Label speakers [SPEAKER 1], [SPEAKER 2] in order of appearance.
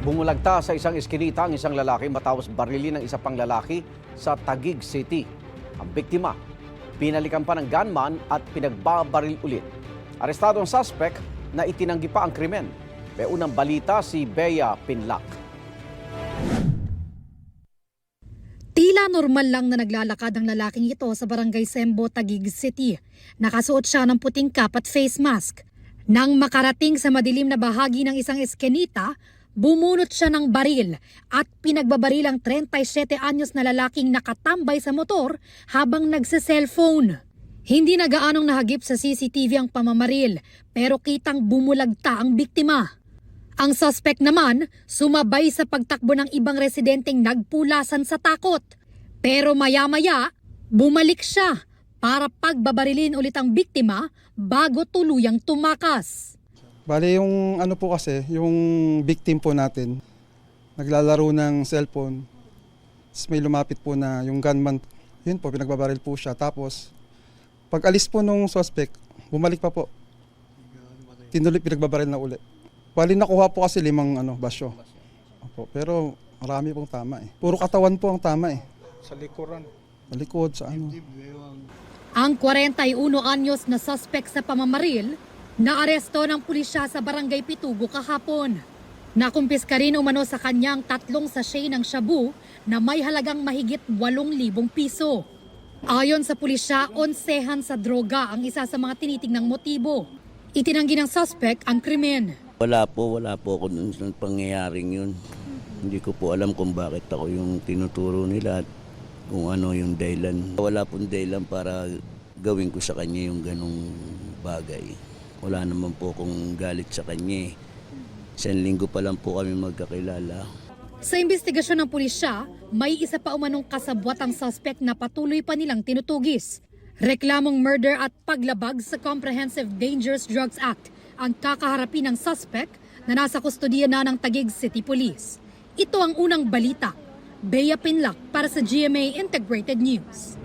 [SPEAKER 1] Bumulagta sa isang eskinita ang isang lalaki matapos barilin ng isa pang lalaki sa Taguig City. Ang biktima, pinalikan pa ng gunman at pinagbabaril ulit. Arestado ang suspect na itinanggi pa ang krimen. May unang balita si Bea Pinlac.
[SPEAKER 2] Tila normal lang na naglalakad ang lalaking ito sa Barangay Sembo, Taguig City. Nakasuot siya ng puting cap at face mask. Nang makarating sa madilim na bahagi ng isang eskenita, bumunot siya ng baril at pinagbabaril ang 37 anyos na lalaking nakatambay sa motor habang nagse-cellphone. Hindi na gaanong nahagip sa CCTV ang pamamaril pero kitang bumulagta ang biktima. Ang suspect naman sumabay sa pagtakbo ng ibang residenteng nagpulasan sa takot. Pero maya-maya, bumalik siya para pagbabarilin ulit ang biktima bago tuluyang tumakas.
[SPEAKER 3] Bale yung ano po kasi, yung victim po natin, naglalaro ng cellphone. Tapos may lumapit po na yung gunman, yun po, pinagbabaril po siya. Tapos, pag alis po nung suspect, bumalik pa po. Tinuloy pinagbabaril na uli. Bale nakuha po kasi 5 basyo. Opo, pero marami pong tama eh. Puro katawan po ang tama eh.
[SPEAKER 4] Sa likuran.
[SPEAKER 3] Sa likod, sa ano.
[SPEAKER 2] Ang 41 anyos na suspect sa pamamaril, naaresto ng pulisya sa Barangay Pitugo kahapon. Nakumpiska rin umano sa kanyang 3 sachet ng shabu na may halagang mahigit 8,000 piso. Ayon sa pulisya, onsehan sa droga ang isa sa mga tinitingnang motibo. Itinanggi ng suspect ang krimen.
[SPEAKER 5] Wala po ako dun sa pangyayaring yun. Hindi ko po alam kung bakit ako yung tinuturo nila at kung ano yung dahilan. Wala pong dahilan para gawin ko sa kanya yung ganong bagay. Wala naman po akong galit sa kanya. Isang linggo pa lang po kami magkakilala.
[SPEAKER 2] Sa investigasyon ng pulisya, may isa pa umanong kasabwat ang suspect na patuloy pa nilang tinutugis. Reklamong murder at paglabag sa Comprehensive Dangerous Drugs Act ang kakaharapin ng suspect na nasa kustodiya na ng Taguig City Police. Ito ang unang balita. Bea Pinlac para sa GMA Integrated News.